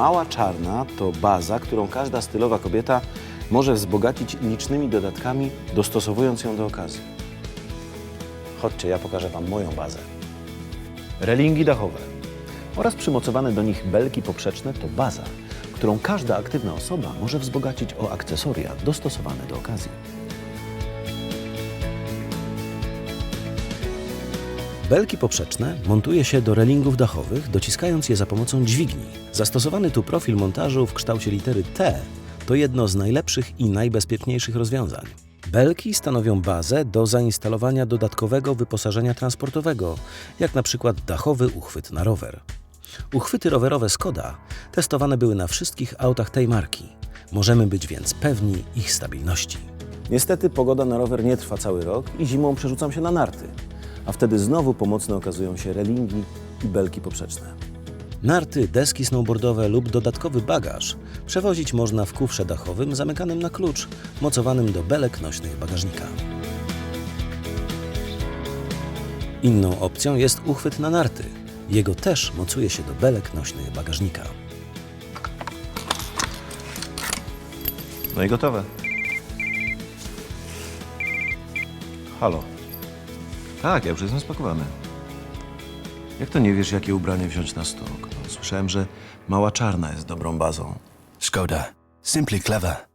Mała czarna to baza, którą każda stylowa kobieta może wzbogacić licznymi dodatkami, dostosowując ją do okazji. Chodźcie, ja pokażę Wam moją bazę. Relingi dachowe oraz przymocowane do nich belki poprzeczne to baza, którą każda aktywna osoba może wzbogacić o akcesoria dostosowane do okazji. Belki poprzeczne montuje się do relingów dachowych, dociskając je za pomocą dźwigni. Zastosowany tu profil montażu w kształcie litery T to jedno z najlepszych i najbezpieczniejszych rozwiązań. Belki stanowią bazę do zainstalowania dodatkowego wyposażenia transportowego, jak na przykład dachowy uchwyt na rower. Uchwyty rowerowe Skoda testowane były na wszystkich autach tej marki. Możemy być więc pewni ich stabilności. Niestety pogoda na rower nie trwa cały rok i zimą przerzucam się na narty, a wtedy znowu pomocne okazują się relingi i belki poprzeczne. Narty, deski snowboardowe lub dodatkowy bagaż przewozić można w kufrze dachowym zamykanym na klucz, mocowanym do belek nośnych bagażnika. Inną opcją jest uchwyt na narty. Jego też mocuje się do belek nośnych bagażnika. No i gotowe. Halo. Tak, ja już jestem spakowany. Jak to nie wiesz, jakie ubranie wziąć na stok? No, słyszałem, że mała czarna jest dobrą bazą. Skoda. Simply clever.